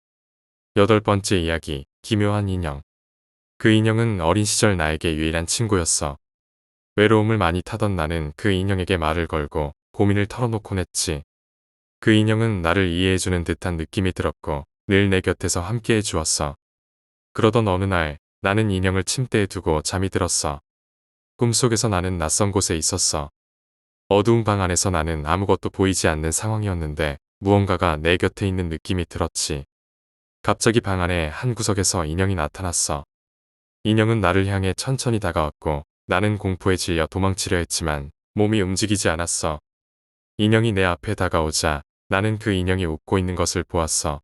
8번째 이야기. 기묘한 인형. 그 인형은 어린 시절 나에게 유일한 친구였어. 외로움을 많이 타던 나는 그 인형에게 말을 걸고 고민을 털어놓곤 했지. 그 인형은 나를 이해해주는 듯한 느낌이 들었고 늘 내 곁에서 함께해 주었어. 그러던 어느 날 나는 인형을 침대에 두고 잠이 들었어. 꿈속에서 나는 낯선 곳에 있었어. 어두운 방 안에서 나는 아무것도 보이지 않는 상황이었는데 무언가가 내 곁에 있는 느낌이 들었지. 갑자기 방 안에 한 구석에서 인형이 나타났어. 인형은 나를 향해 천천히 다가왔고 나는 공포에 질려 도망치려 했지만 몸이 움직이지 않았어. 인형이 내 앞에 다가오자 나는 그 인형이 웃고 있는 것을 보았어.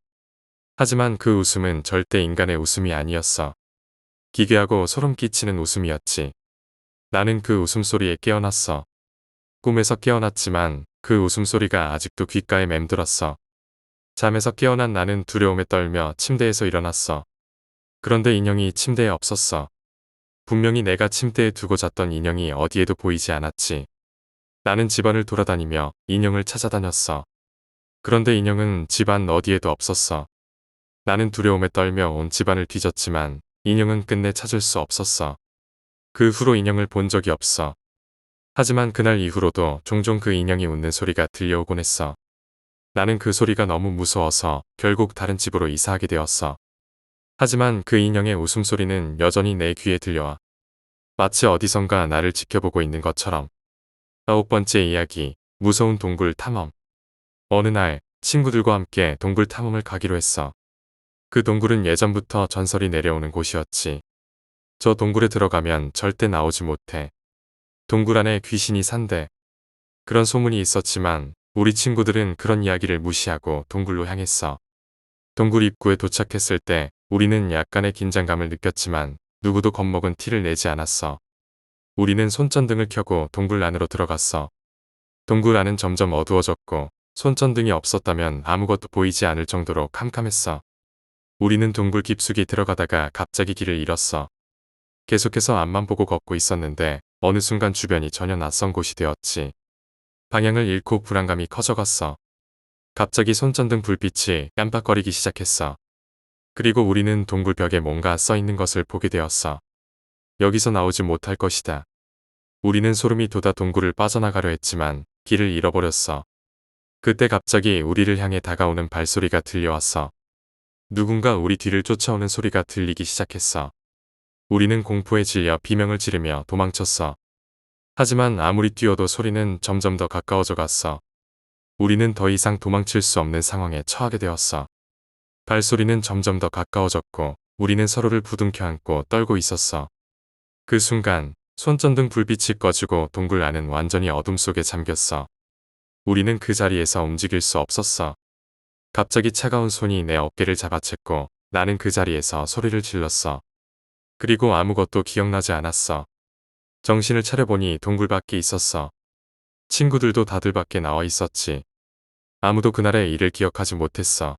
하지만 그 웃음은 절대 인간의 웃음이 아니었어. 기괴하고 소름 끼치는 웃음이었지. 나는 그 웃음소리에 깨어났어. 꿈에서 깨어났지만 그 웃음소리가 아직도 귓가에 맴돌았어. 잠에서 깨어난 나는 두려움에 떨며 침대에서 일어났어. 그런데 인형이 침대에 없었어. 분명히 내가 침대에 두고 잤던 인형이 어디에도 보이지 않았지. 나는 집안을 돌아다니며 인형을 찾아다녔어. 그런데 인형은 집안 어디에도 없었어. 나는 두려움에 떨며 온 집안을 뒤졌지만 인형은 끝내 찾을 수 없었어. 그 후로 인형을 본 적이 없어. 하지만 그날 이후로도 종종 그 인형이 웃는 소리가 들려오곤 했어. 나는 그 소리가 너무 무서워서 결국 다른 집으로 이사하게 되었어. 하지만 그 인형의 웃음소리는 여전히 내 귀에 들려와. 마치 어디선가 나를 지켜보고 있는 것처럼. 9번째 이야기. 무서운 동굴 탐험. 어느 날 친구들과 함께 동굴 탐험을 가기로 했어. 그 동굴은 예전부터 전설이 내려오는 곳이었지. 저 동굴에 들어가면 절대 나오지 못해. 동굴 안에 귀신이 산대. 그런 소문이 있었지만 우리 친구들은 그런 이야기를 무시하고 동굴로 향했어. 동굴 입구에 도착했을 때 우리는 약간의 긴장감을 느꼈지만 누구도 겁먹은 티를 내지 않았어. 우리는 손전등을 켜고 동굴 안으로 들어갔어. 동굴 안은 점점 어두워졌고 손전등이 없었다면 아무것도 보이지 않을 정도로 캄캄했어. 우리는 동굴 깊숙이 들어가다가 갑자기 길을 잃었어. 계속해서 앞만 보고 걷고 있었는데 어느 순간 주변이 전혀 낯선 곳이 되었지. 방향을 잃고 불안감이 커져갔어. 갑자기 손전등 불빛이 깜빡거리기 시작했어. 그리고 우리는 동굴 벽에 뭔가 써있는 것을 보게 되었어. 여기서 나오지 못할 것이다. 우리는 소름이 돋아 동굴을 빠져나가려 했지만 길을 잃어버렸어. 그때 갑자기 우리를 향해 다가오는 발소리가 들려왔어. 누군가 우리 뒤를 쫓아오는 소리가 들리기 시작했어. 우리는 공포에 질려 비명을 지르며 도망쳤어. 하지만 아무리 뛰어도 소리는 점점 더 가까워져 갔어. 우리는 더 이상 도망칠 수 없는 상황에 처하게 되었어. 발소리는 점점 더 가까워졌고 우리는 서로를 부둥켜 안고 떨고 있었어. 그 순간 손전등 불빛이 꺼지고 동굴 안은 완전히 어둠 속에 잠겼어. 우리는 그 자리에서 움직일 수 없었어. 갑자기 차가운 손이 내 어깨를 잡아챘고 나는 그 자리에서 소리를 질렀어. 그리고 아무것도 기억나지 않았어. 정신을 차려보니 동굴 밖에 있었어. 친구들도 다들 밖에 나와 있었지. 아무도 그날의 일을 기억하지 못했어.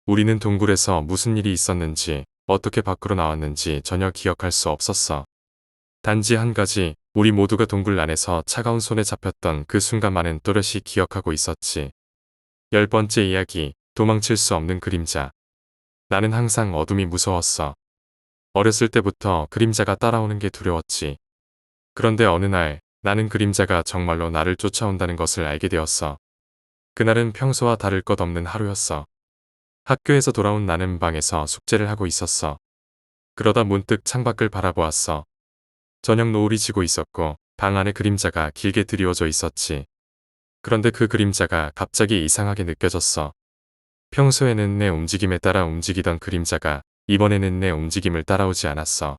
우리는 동굴에서 무슨 일이 있었는지 어떻게 밖으로 나왔는지 전혀 기억할 수 없었어. 단지 한 가지, 우리 모두가 동굴 안에서 차가운 손에 잡혔던 그 순간만은 또렷이 기억하고 있었지. 10번째 이야기, 도망칠 수 없는 그림자. 나는 항상 어둠이 무서웠어. 어렸을 때부터 그림자가 따라오는 게 두려웠지. 그런데 어느 날 나는 그림자가 정말로 나를 쫓아온다는 것을 알게 되었어. 그날은 평소와 다를 것 없는 하루였어. 학교에서 돌아온 나는 방에서 숙제를 하고 있었어. 그러다 문득 창밖을 바라보았어. 저녁 노을이 지고 있었고 방 안에 그림자가 길게 드리워져 있었지. 그런데 그 그림자가 갑자기 이상하게 느껴졌어. 평소에는 내 움직임에 따라 움직이던 그림자가 이번에는 내 움직임을 따라오지 않았어.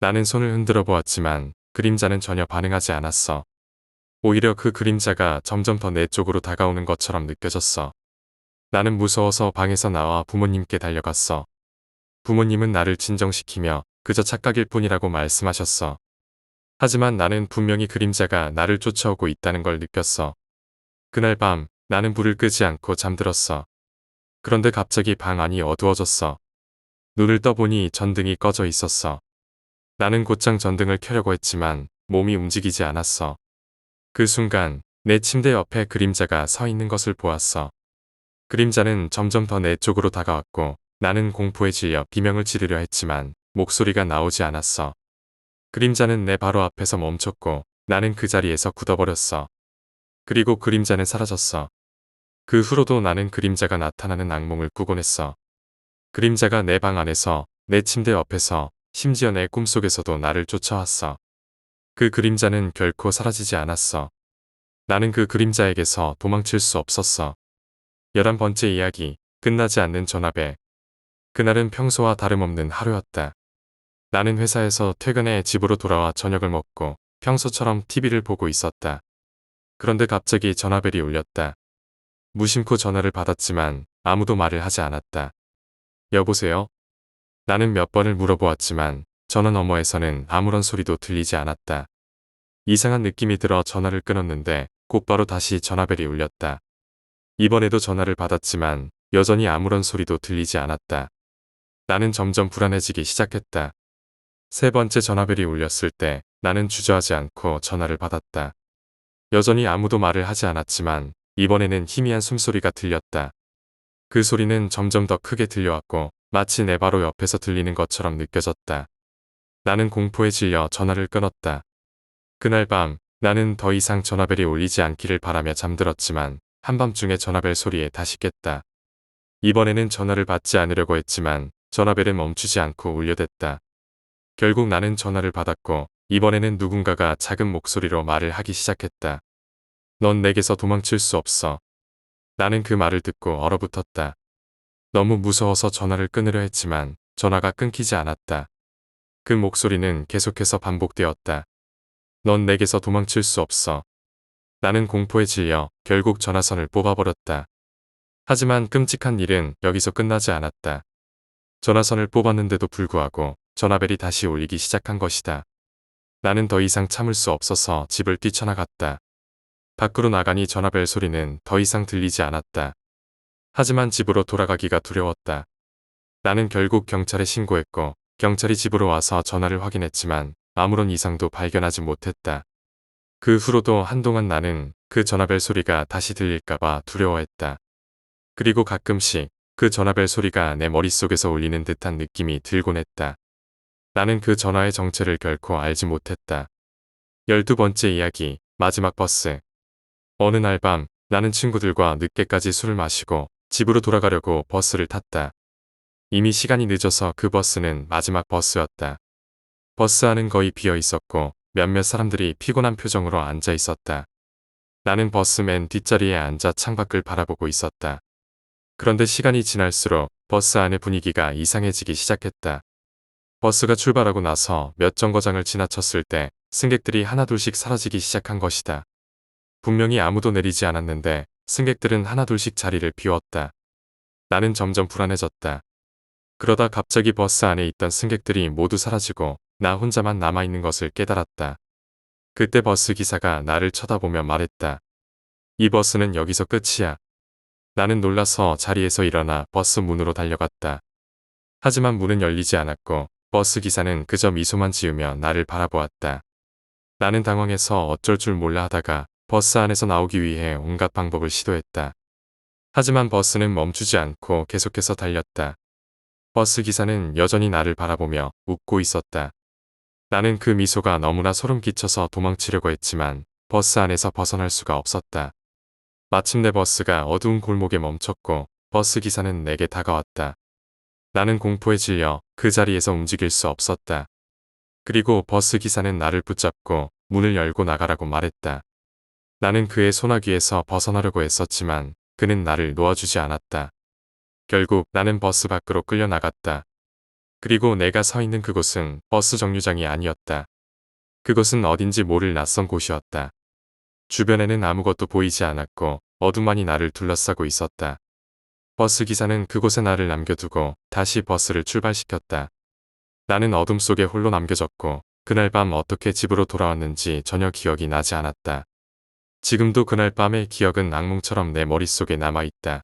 나는 손을 흔들어 보았지만 그림자는 전혀 반응하지 않았어. 오히려 그 그림자가 점점 더 내 쪽으로 다가오는 것처럼 느껴졌어. 나는 무서워서 방에서 나와 부모님께 달려갔어. 부모님은 나를 진정시키며 그저 착각일 뿐이라고 말씀하셨어. 하지만 나는 분명히 그림자가 나를 쫓아오고 있다는 걸 느꼈어. 그날 밤 나는 불을 끄지 않고 잠들었어. 그런데 갑자기 방 안이 어두워졌어. 눈을 떠보니 전등이 꺼져 있었어. 나는 곧장 전등을 켜려고 했지만 몸이 움직이지 않았어. 그 순간 내 침대 옆에 그림자가 서 있는 것을 보았어. 그림자는 점점 더 내 쪽으로 다가왔고 나는 공포에 질려 비명을 지르려 했지만 목소리가 나오지 않았어. 그림자는 내 바로 앞에서 멈췄고 나는 그 자리에서 굳어버렸어. 그리고 그림자는 사라졌어. 그 후로도 나는 그림자가 나타나는 악몽을 꾸곤 했어. 그림자가 내 방 안에서, 내 침대 옆에서, 심지어 내 꿈속에서도 나를 쫓아왔어. 그 그림자는 결코 사라지지 않았어. 나는 그 그림자에게서 도망칠 수 없었어. 11번째 이야기, 끝나지 않는 전화벨. 그날은 평소와 다름없는 하루였다. 나는 회사에서 퇴근해 집으로 돌아와 저녁을 먹고 평소처럼 TV를 보고 있었다. 그런데 갑자기 전화벨이 울렸다. 무심코 전화를 받았지만 아무도 말을 하지 않았다. 여보세요? 나는 몇 번을 물어보았지만 전화 너머에서는 아무런 소리도 들리지 않았다. 이상한 느낌이 들어 전화를 끊었는데 곧바로 다시 전화벨이 울렸다. 이번에도 전화를 받았지만 여전히 아무런 소리도 들리지 않았다. 나는 점점 불안해지기 시작했다. 세 번째 전화벨이 울렸을 때 나는 주저하지 않고 전화를 받았다. 여전히 아무도 말을 하지 않았지만 이번에는 희미한 숨소리가 들렸다. 그 소리는 점점 더 크게 들려왔고 마치 내 바로 옆에서 들리는 것처럼 느껴졌다. 나는 공포에 질려 전화를 끊었다. 그날 밤 나는 더 이상 전화벨이 울리지 않기를 바라며 잠들었지만 한밤중에 전화벨 소리에 다시 깼다. 이번에는 전화를 받지 않으려고 했지만 전화벨은 멈추지 않고 울려댔다. 결국 나는 전화를 받았고 이번에는 누군가가 작은 목소리로 말을 하기 시작했다. 넌 내게서 도망칠 수 없어. 나는 그 말을 듣고 얼어붙었다. 너무 무서워서 전화를 끊으려 했지만 전화가 끊기지 않았다. 그 목소리는 계속해서 반복되었다. 넌 내게서 도망칠 수 없어. 나는 공포에 질려 결국 전화선을 뽑아버렸다. 하지만 끔찍한 일은 여기서 끝나지 않았다. 전화선을 뽑았는데도 불구하고 전화벨이 다시 울리기 시작한 것이다. 나는 더 이상 참을 수 없어서 집을 뛰쳐나갔다. 밖으로 나가니 전화벨 소리는 더 이상 들리지 않았다. 하지만 집으로 돌아가기가 두려웠다. 나는 결국 경찰에 신고했고 경찰이 집으로 와서 전화를 확인했지만 아무런 이상도 발견하지 못했다. 그 후로도 한동안 나는 그 전화벨 소리가 다시 들릴까봐 두려워했다. 그리고 가끔씩 그 전화벨 소리가 내 머릿속에서 울리는 듯한 느낌이 들곤 했다. 나는 그 전화의 정체를 결코 알지 못했다. 12번째 이야기, 마지막 버스. 어느 날 밤 나는 친구들과 늦게까지 술을 마시고 집으로 돌아가려고 버스를 탔다. 이미 시간이 늦어서 그 버스는 마지막 버스였다. 버스 안은 거의 비어 있었고 몇몇 사람들이 피곤한 표정으로 앉아 있었다. 나는 버스 맨 뒷자리에 앉아 창밖을 바라보고 있었다. 그런데 시간이 지날수록 버스 안의 분위기가 이상해지기 시작했다. 버스가 출발하고 나서 몇 정거장을 지나쳤을 때 승객들이 하나둘씩 사라지기 시작한 것이다. 분명히 아무도 내리지 않았는데 승객들은 하나둘씩 자리를 비웠다. 나는 점점 불안해졌다. 그러다 갑자기 버스 안에 있던 승객들이 모두 사라지고 나 혼자만 남아있는 것을 깨달았다. 그때 버스 기사가 나를 쳐다보며 말했다. 이 버스는 여기서 끝이야. 나는 놀라서 자리에서 일어나 버스 문으로 달려갔다. 하지만 문은 열리지 않았고 버스 기사는 그저 미소만 지으며 나를 바라보았다. 나는 당황해서 어쩔 줄 몰라 하다가 버스 안에서 나오기 위해 온갖 방법을 시도했다. 하지만 버스는 멈추지 않고 계속해서 달렸다. 버스 기사는 여전히 나를 바라보며 웃고 있었다. 나는 그 미소가 너무나 소름 끼쳐서 도망치려고 했지만 버스 안에서 벗어날 수가 없었다. 마침내 버스가 어두운 골목에 멈췄고 버스 기사는 내게 다가왔다. 나는 공포에 질려 그 자리에서 움직일 수 없었다. 그리고 버스 기사는 나를 붙잡고 문을 열고 나가라고 말했다. 나는 그의 소나귀에서 벗어나려고 했었지만 그는 나를 놓아주지 않았다. 결국 나는 버스 밖으로 끌려 나갔다. 그리고 내가 서 있는 그곳은 버스 정류장이 아니었다. 그곳은 어딘지 모를 낯선 곳이었다. 주변에는 아무것도 보이지 않았고 어둠만이 나를 둘러싸고 있었다. 버스 기사는 그곳에 나를 남겨두고 다시 버스를 출발시켰다. 나는 어둠 속에 홀로 남겨졌고 그날 밤 어떻게 집으로 돌아왔는지 전혀 기억이 나지 않았다. 지금도 그날 밤의 기억은 악몽처럼 내 머릿속에 남아있다.